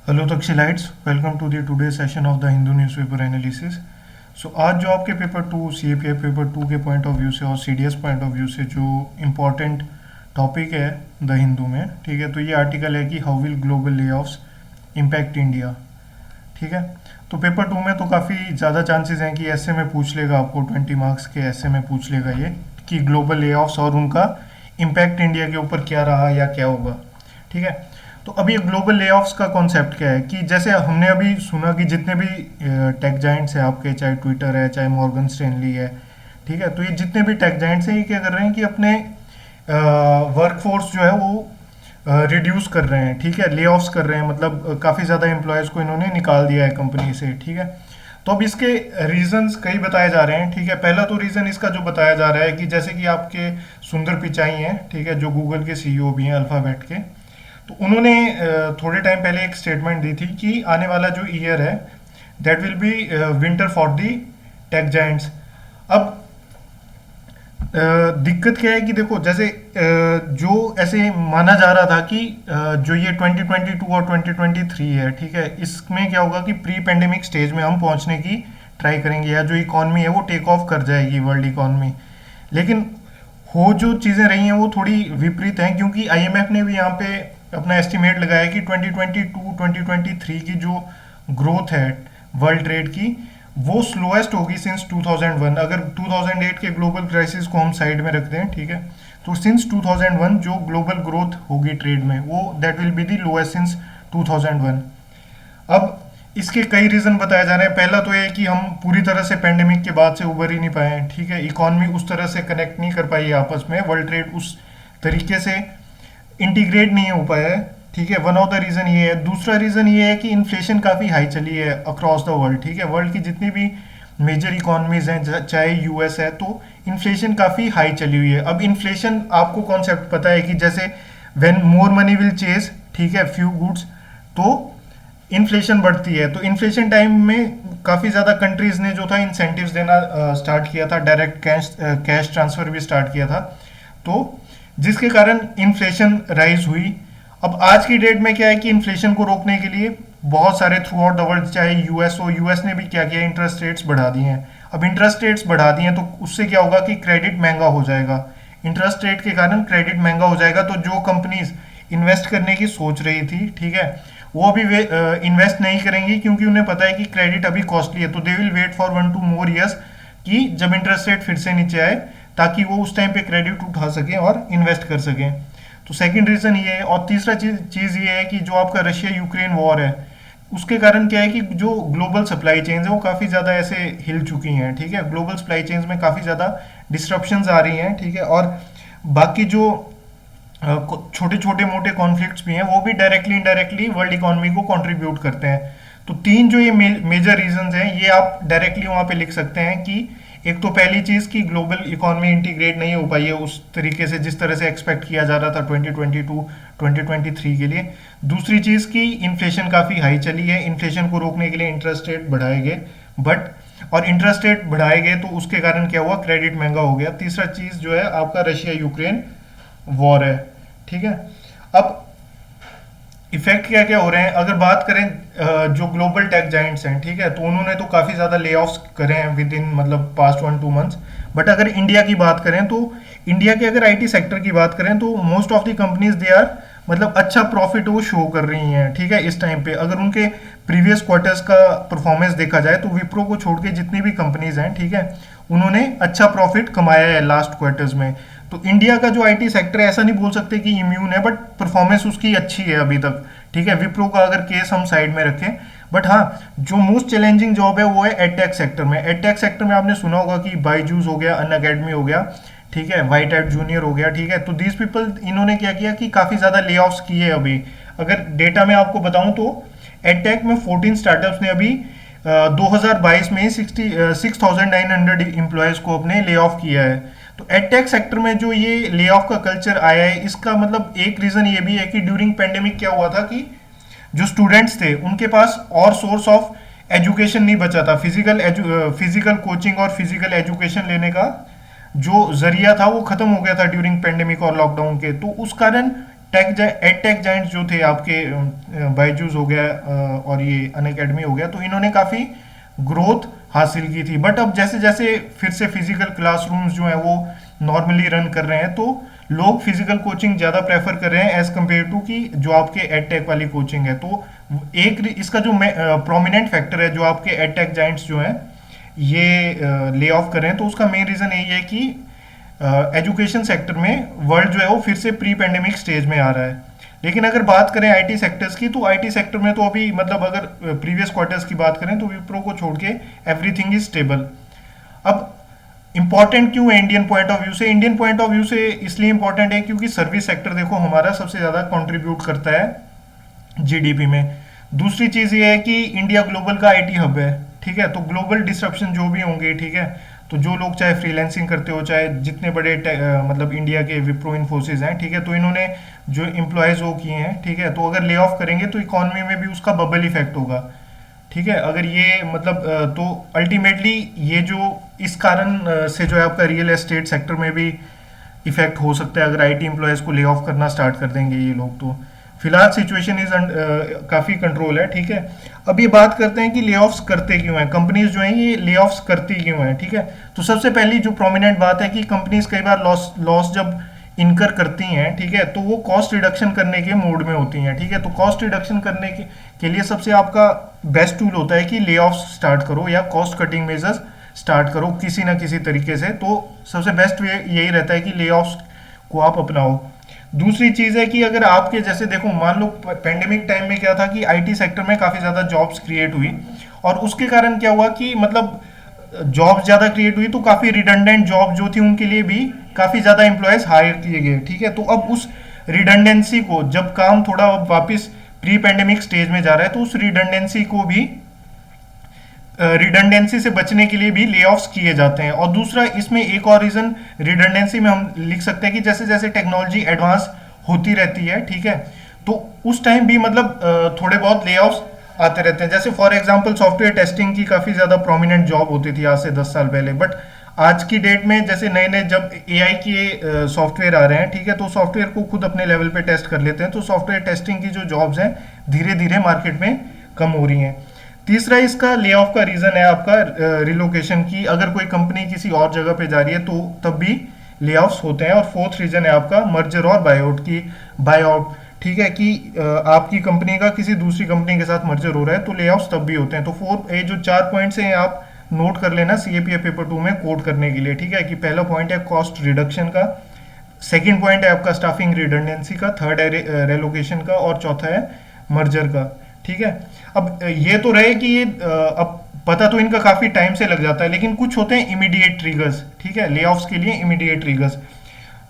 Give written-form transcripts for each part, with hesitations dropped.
Hello Takshilites, welcome to the today session of the Hindu newspaper analysis. So आज जो आपके paper two CAPF paper two के point of view से और CDS point of view से जो इम्पोर्टेंट टॉपिक है द हिंदू में, ठीक है, तो ये आर्टिकल है कि how will global layoffs impact India. ठीक है, तो पेपर टू में तो काफ़ी ज़्यादा चांसेस हैं कि ऐसे में पूछ लेगा, आपको 20 मार्क्स के ऐसे में पूछ लेगा ये कि ग्लोबल ले ऑफ्स और उनका इम्पैक्ट इंडिया के ऊपर क्या रहा या क्या होगा। ठीक है, तो अभी ग्लोबल लेऑफ्स का कॉन्सेप्ट क्या है कि जैसे हमने अभी सुना कि जितने भी टेक जाइंट्स हैं आपके, चाहे ट्विटर है, चाहे मॉर्गन स्टैनली है, ठीक है, तो ये जितने भी टेक जाइंट्स हैं ये क्या कर रहे हैं कि अपने वर्कफोर्स जो है वो रिड्यूस कर रहे हैं। ठीक है, ले ऑफ्स कर रहे हैं, मतलब काफ़ी ज़्यादा एम्प्लॉयज़ को इन्होंने निकाल दिया है कंपनी से। ठीक है, तो अब इसके रीजंस कई बताए जा रहे हैं। ठीक है, पहला तो रीज़न इसका जो बताया जा रहा है कि जैसे कि आपके सुंदर पिचाई हैं, ठीक है, जो गूगल के सीईओ भी हैं अल्फ़ाबेट के, तो उन्होंने थोड़े टाइम पहले एक स्टेटमेंट दी थी कि आने वाला जो ईयर है that will be winter for the tech giants. अब दिक्कत क्या है कि देखो, जैसे जो ऐसे माना जा रहा था कि जो ये 2022 और 2023 है, ठीक है, इसमें क्या होगा कि प्री पेंडेमिक स्टेज में हम पहुंचने की ट्राई करेंगे या जो इकॉनमी है वो टेक ऑफ कर जाएगी, वर्ल्ड इकॉनमी। लेकिन हो जो चीज़ें रही हैं वो थोड़ी विपरीत हैं, क्योंकि आईएमएफ ने भी यहाँ पे अपना एस्टिमेट लगाया कि 2022-2023 की जो ग्रोथ है वर्ल्ड ट्रेड की वो स्लोएस्ट होगी सिंस 2001। अगर 2008 के ग्लोबल क्राइसिस को हम साइड में रखते हैं, ठीक है, तो सिंस 2001 जो ग्लोबल ग्रोथ होगी ट्रेड में वो that will be the lowest since 2001। अब इसके कई रीजन बताए जा रहे हैं। पहला तो ये कि हम पूरी तरह से पेंडेमिक के बाद से उबर ही नहीं पाए हैं। ठीक है, इकॉनमी उस तरह से कनेक्ट नहीं कर पाई है आपस में, वर्ल्ड ट्रेड उस तरीके से इंटीग्रेट नहीं हो पाया है। ठीक है, वन ऑफ द रीजन ये है। दूसरा रीजन ये है कि इन्फ्लेशन काफ़ी हाई चली है अक्रॉस द वर्ल्ड। ठीक है, वर्ल्ड की जितनी भी मेजर इकोनॉमीज हैं, चाहे यूएस है, तो इन्फ्लेशन काफ़ी हाई चली हुई है। अब इन्फ्लेशन आपको कॉन्सेप्ट पता है कि जैसे when more money will chase, ठीक है, फ्यू गुड्स, तो इन्फ्लेशन बढ़ती है। तो इन्फ्लेशन टाइम में काफ़ी ज़्यादा कंट्रीज ने जो था इंसेंटिव्स देना स्टार्ट किया था, डायरेक्ट कैश ट्रांसफर भी स्टार्ट किया था, तो जिसके कारण इन्फ्लेशन राइज हुई। अब आज की डेट में क्या है कि इन्फ्लेशन को रोकने के लिए बहुत सारे थ्रू आउट द वर्ल्ड, चाहे यूएस हो, यूएस ने भी क्या किया, इंटरेस्ट रेट्स बढ़ा दिए हैं। अब इंटरेस्ट रेट्स बढ़ा दिए हैं तो उससे क्या होगा कि क्रेडिट महंगा हो जाएगा। इंटरेस्ट रेट के कारण क्रेडिट महंगा हो जाएगा, तो जो कंपनीज इन्वेस्ट करने की सोच रही थी, ठीक है, वो अभी इन्वेस्ट नहीं करेंगी, क्योंकि उन्हें पता है कि क्रेडिट अभी कॉस्टली है। तो they will wait for 1-2 more years कि जब इंटरेस्ट रेट फिर से नीचे आए, ताकि वो उस टाइम पे क्रेडिट उठा सकें और इन्वेस्ट कर सकें। तो सेकंड रीजन ये है। और तीसरा चीज ये है कि जो आपका रशिया यूक्रेन वॉर है, उसके कारण क्या है कि जो ग्लोबल सप्लाई चेन्स है वो काफ़ी ज़्यादा ऐसे हिल चुकी हैं। ठीक है, ग्लोबल सप्लाई चेन्स में काफ़ी ज़्यादा डिस्ट्रप्शंस आ रही हैं। ठीक है, और बाकी जो छोटे छोटे मोटे कॉन्फ्लिक्ट्स भी हैं वो भी डायरेक्टली इनडायरेक्टली वर्ल्ड इकोनॉमी को कंट्रीब्यूट करते हैं। तो तीन जो ये मेजर रीजंस हैं ये आप डायरेक्टली वहाँ पे लिख सकते हैं कि एक तो पहली चीज़ कि ग्लोबल इकोनॉमी इंटीग्रेट नहीं हो पाई है उस तरीके से जिस तरह से एक्सपेक्ट किया जा रहा था 2022-2023 के लिए। दूसरी चीज़ कि इन्फ्लेशन काफ़ी हाई चली है, इन्फ्लेशन को रोकने के लिए इंटरेस्ट रेट बढ़ाए गए, बट और इंटरेस्ट रेट बढ़ाए गए तो उसके कारण क्या हुआ, क्रेडिट महंगा हो गया। तीसरा चीज़ जो है आपका रशिया यूक्रेन वॉर है। ठीक है, अब इफेक्ट क्या क्या हो रहे हैं अगर बात करें, जो ग्लोबल टेक जाइंट्स हैं, ठीक है, तो उन्होंने तो काफ़ी ज़्यादा ले ऑफ्स करे हैं विद इन मतलब पास्ट 1-2 मंथ्स। बट अगर इंडिया की बात करें तो इंडिया के अगर आईटी सेक्टर की बात करें तो most of the companies they are मतलब अच्छा प्रॉफिट वो शो कर रही हैं। ठीक है, इस टाइम पे अगर उनके प्रीवियस क्वार्टर्स का परफॉर्मेंस देखा जाए तो विप्रो को छोड़ के जितनी भी कंपनीज हैं, ठीक है, उन्होंने अच्छा प्रॉफिट कमाया है लास्ट क्वार्टर्स में। तो इंडिया का जो आईटी सेक्टर है ऐसा नहीं बोल सकते कि इम्यून है, बट परफॉर्मेंस उसकी अच्छी है अभी तक। ठीक है, विप्रो का अगर केस हम साइड में रखें, बट हाँ, जो मोस्ट चैलेंजिंग जॉब है वो है एडटेक सेक्टर में। एडटेक सेक्टर में आपने सुना होगा कि बाईजूस हो गया, अन अकेडमी हो गया, ठीक है, वाइट एट जूनियर हो गया। ठीक है, तो दीज पीपल इन्होंने क्या किया कि काफ़ी ज़्यादा ले ऑफ्स किए अभी। अगर डेटा में आपको बताऊं तो एडटेक में 14 स्टार्टअप्स ने अभी 2022 में 6,900 एम्प्लॉयज़ को अपने ले ऑफ किया है। तो एडटेक सेक्टर में जो ये ले ऑफ का कल्चर आया है, इसका मतलब एक रीज़न ये भी है कि ड्यूरिंग पेंडेमिक क्या हुआ था कि जो स्टूडेंट्स थे उनके पास और सोर्स ऑफ एजुकेशन नहीं बचा था। फिजिकल कोचिंग और फिजिकल एजुकेशन लेने का जो जरिया था वो खत्म हो गया था ड्यूरिंग पेंडेमिक और लॉकडाउन के। तो उस कारण एड टेक जाइंट्स जो थे आपके, बायजूस हो गया और ये अनअकैडमी हो गया, तो इन्होंने काफी ग्रोथ हासिल की थी। बट अब जैसे जैसे फिर से फिजिकल क्लासरूम्स जो है वो नॉर्मली रन कर रहे हैं, तो लोग फिजिकल कोचिंग ज्यादा प्रेफर कर रहे हैं एज कम्पेयर टू कि जो आपके एड टेक वाली कोचिंग है। तो एक इसका जो प्रोमिनेंट फैक्टर है, जो आपके एड टेक जाइंट्स जो है ये ले ऑफ कर रहे हैं, तो उसका मेन रीजन यही है कि एजुकेशन सेक्टर में वर्ल्ड जो है वो फिर से प्री पेंडेमिक स्टेज में आ रहा है। लेकिन अगर बात करें आईटी सेक्टर्स की, तो आईटी सेक्टर में तो अभी मतलब अगर प्रीवियस क्वार्टर्स की बात करें तो विप्रो को छोड़ के एवरीथिंग इज स्टेबल। अब इंपॉर्टेंट क्यों है इंडियन पॉइंट ऑफ व्यू से? इंडियन पॉइंट ऑफ व्यू से इसलिए इंपॉर्टेंट है क्योंकि सर्विस सेक्टर देखो हमारा सबसे ज्यादा कंट्रीब्यूट करता है जीडीपी में। दूसरी चीज ये है कि इंडिया ग्लोबल का आईटी हब है, ठीक है। तो ग्लोबल डिसरप्शन जो भी होंगे, ठीक है, तो जो लोग चाहे फ्रीलैंसिंग करते हो, चाहे जितने बड़े मतलब इंडिया के विप्रो इन्फोसिस हैं, ठीक है, तो इन्होंने जो एम्प्लॉयज वो किए हैं, ठीक है, तो अगर ले ऑफ करेंगे तो इकोनॉमी में भी उसका बबल इफेक्ट होगा, ठीक है। अगर ये मतलब तो अल्टीमेटली ये जो इस कारण से जो है आपका रियल एस्टेट सेक्टर में भी इफेक्ट हो सकता है अगर आईटी एम्प्लॉयज को ले ऑफ करना स्टार्ट कर देंगे ये लोग। तो फिलहाल सिचुएशन इज काफी कंट्रोल है, ठीक है। अब ये बात करते हैं कि ले ऑफ्स करते क्यों हैं, कंपनीज जो हैं ये ले ऑफ्स करती क्यों हैं, ठीक है। तो सबसे पहली जो प्रोमिनेंट बात है कि कंपनीज कई बार लॉस जब इनकर करती हैं, ठीक है, तो वो कॉस्ट रिडक्शन करने के मूड में होती हैं, ठीक है। तो कॉस्ट रिडक्शन करने के लिए सबसे आपका बेस्ट टूल होता है कि ले ऑफ स्टार्ट करो या कॉस्ट कटिंग मेजर्स स्टार्ट करो किसी ना किसी तरीके से। तो सबसे बेस्ट वे यही रहता है कि ले ऑफ को आप अपनाओ। दूसरी चीज है कि अगर आपके जैसे देखो मान लो पेंडेमिक टाइम में क्या था कि आईटी सेक्टर में काफी ज्यादा जॉब्स क्रिएट हुई, और उसके कारण क्या हुआ कि मतलब जॉब्स ज्यादा क्रिएट हुई तो काफी रिडंडेंट जॉब जो थी उनके लिए भी काफी ज्यादा एम्प्लॉयज हायर किए गए, ठीक है। तो अब उस रिडंडेंसी को जब काम थोड़ा वापस प्री पेंडेमिक स्टेज में जा रहा है तो उस रिडंडेंसी को भी रिडंडेंसी से बचने के लिए भी ले ऑफ्स किए जाते हैं। और दूसरा इसमें एक और रीजन रिडंडेंसी में हम लिख सकते हैं कि जैसे जैसे टेक्नोलॉजी एडवांस होती रहती है, ठीक है, तो उस टाइम भी मतलब थोड़े बहुत ले ऑफ्स आते रहते हैं। जैसे फॉर एग्जांपल सॉफ्टवेयर टेस्टिंग की काफी ज्यादा प्रोमिनेंट जॉब होती थी आज से 10 साल पहले, बट आज की डेट में जैसे नए नए जब एआई के सॉफ्टवेयर आ रहे हैं, ठीक है, तो सॉफ्टवेयर को खुद अपने लेवल पे टेस्ट कर लेते हैं, तो सॉफ्टवेयर टेस्टिंग की जो जॉब्स हैं धीरे धीरे मार्केट में कम हो रही हैं। तीसरा इसका ले ऑफ का रीजन है आपका रिलोकेशन की, अगर कोई कंपनी किसी और जगह पे जा रही है तो तब भी ले ऑफ्स होते हैं। और फोर्थ रीजन है आपका मर्जर और बायआउट की, बायआउट, ठीक है, कि आपकी कंपनी का किसी दूसरी कंपनी के साथ मर्जर हो रहा है तो ले ऑफ्स तब भी होते हैं। तो फोर्थ ये जो 4 पॉइंट्स हैं आप नोट कर लेना सीएपीएफ पेपर 2 में कोट करने के लिए, ठीक है, कि पहला पॉइंट है कॉस्ट रिडक्शन का, सेकंड पॉइंट है आपका स्टाफिंग रिडंडेंसी का, थर्ड है रेलोकेशन का, और चौथा है मर्जर का, ठीक है। अब ये तो रहे कि ये अब पता तो इनका काफी टाइम से लग जाता है, लेकिन कुछ होते हैं इमीडिएट ट्रिगर्स, ठीक है, ले ऑफ्स के लिए इमीडिएट ट्रिगर्स।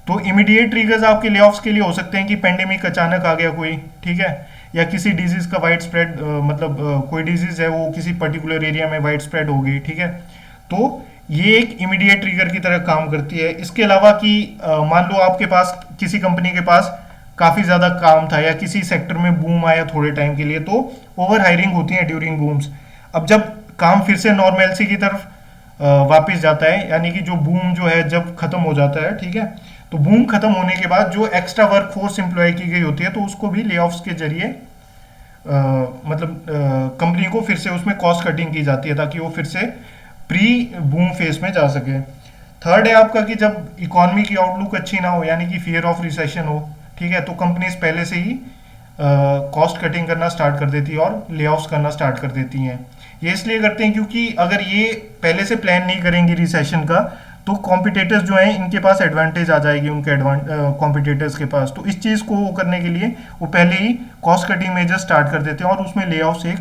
तो इमीडिएट ट्रिगर्स आपके ले ऑफ्स के लिए हो सकते हैं कि पेंडेमिक अचानक आ गया कोई, ठीक है, या किसी डिजीज का वाइड स्प्रेड मतलब कोई डिजीज है वो किसी पर्टिकुलर एरिया में वाइड स्प्रेड हो गई, ठीक है, तो ये एक इमीडिएट ट्रिगर की तरह काम करती है। इसके अलावा कि मान लो आपके पास किसी कंपनी के पास काफी ज्यादा काम था या किसी सेक्टर में बूम आया थोड़े टाइम के लिए, तो ओवर हायरिंग होती है ड्यूरिंग बूम्स। अब जब काम फिर से नॉर्मेलसी की तरफ वापस जाता है, यानी कि जो बूम जो है जब खत्म हो जाता है, ठीक है, तो बूम खत्म होने के बाद जो एक्स्ट्रा वर्क फोर्स एम्प्लॉय की गई होती है तो उसको भी ले ऑफ्स के जरिए मतलब कंपनी को फिर से उसमें कॉस्ट कटिंग की जाती है ताकि वो फिर से प्री बूम फेज में जा सके। थर्ड है आपका कि जब इकोनॉमी की आउटलुक अच्छी ना हो, यानी कि फियर ऑफ रिसेशन हो, ठीक है, तो कंपनीज पहले से ही कॉस्ट कटिंग करना स्टार्ट कर देती है और ले ऑफ्स करना स्टार्ट कर देती हैं। ये इसलिए करते हैं क्योंकि अगर ये पहले से प्लान नहीं करेंगी रिसेशन का तो कॉम्पिटिटर्स जो हैं इनके पास एडवांटेज आ जाएगी उनके कॉम्पिटिटर्स के पास। तो इस चीज को वो करने के लिए वो पहले ही कॉस्ट कटिंग मेजर स्टार्ट कर देते हैं और उसमें ले ऑफ्स एक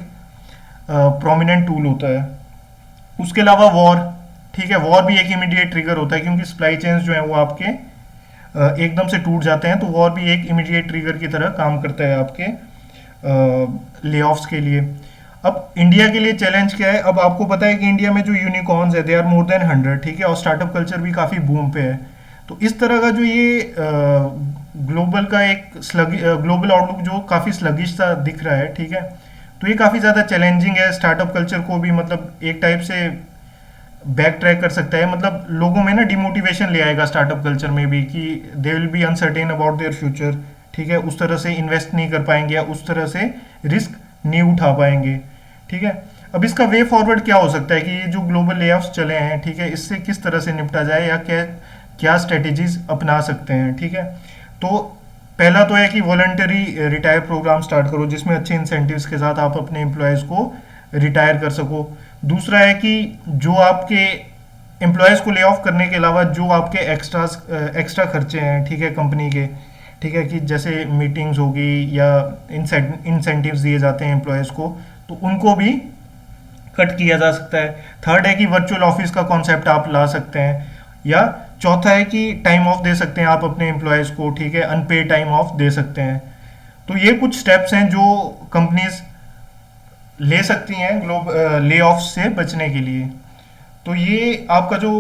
प्रोमिनेंट टूल होता है। उसके अलावा वॉर, ठीक है, वॉर भी एक इमीडिएट ट्रिगर होता है क्योंकि सप्लाई चेन्स जो है वो आपके एकदम से टूट जाते हैं, तो वॉर भी एक इमीडिएट ट्रिगर की तरह काम करता है आपके ले ऑफ्स के लिए। अब इंडिया के लिए चैलेंज क्या है? अब आपको पता है कि इंडिया में जो यूनिकॉर्न्स है दे आर मोर देन 100, ठीक है, और स्टार्टअप कल्चर भी काफी बूम पे है। तो इस तरह का जो ये ग्लोबल का एक ग्लोबल आउटलुक जो काफी स्लगिश सा दिख रहा है, ठीक है, तो ये काफी ज्यादा चैलेंजिंग है स्टार्टअप कल्चर को भी, मतलब एक टाइप से बैक ट्रैक कर सकता है, मतलब लोगों में ना डिमोटिवेशन ले आएगा स्टार्टअप कल्चर में भी कि they will be uncertain about their future, ठीक है, उस तरह से इन्वेस्ट नहीं कर पाएंगे या उस तरह से रिस्क नहीं उठा पाएंगे। ठीक है, अब इसका वे फॉरवर्ड क्या हो सकता है कि ये जो ग्लोबल लेऑफ्स चले हैं, ठीक है, इससे किस तरह से निपटा जाए या क्या क्या स्ट्रेटेजीज अपना सकते हैं। ठीक है, तो पहला तो है कि वॉलंटरी रिटायर प्रोग्राम स्टार्ट करो जिसमें अच्छे इंसेंटिव्स के साथ आप अपने एम्प्लॉयज़ को रिटायर कर सको। दूसरा है कि जो आपके एम्प्लॉयज़ को ले ऑफ करने के अलावा जो आपके एक्स्ट्रा खर्चे हैं, ठीक है, कंपनी के, ठीक है, कि जैसे मीटिंग्स होगी या इंसेंटिव्स दिए जाते हैं एम्प्लॉयज़ को, तो उनको भी कट किया जा सकता है। थर्ड है कि वर्चुअल ऑफिस का कॉन्सेप्ट आप ला सकते हैं। या चौथा है कि टाइम ऑफ दे सकते हैं आप अपने एम्प्लॉयज़ को, ठीक है, अनपेड टाइम ऑफ दे सकते हैं। तो ये कुछ स्टेप्स हैं जो कंपनीज ले सकती हैं ले ऑफ से बचने के लिए। तो ये आपका जो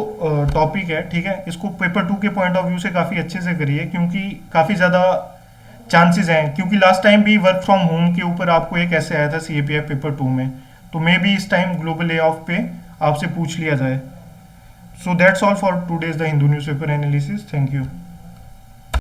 टॉपिक है, ठीक है, इसको पेपर 2 के पॉइंट ऑफ व्यू से काफ़ी अच्छे से करिए क्योंकि काफ़ी ज़्यादा चांसेस हैं, क्योंकि लास्ट टाइम भी वर्क फ्रॉम होम के ऊपर आपको एक ऐसे आया था CAPF पेपर 2 में, तो मे बी इस टाइम ग्लोबल ले ऑफ पे आपसे पूछ लिया जाए। So that's all for today's the Hindu newspaper analysis. Thank you.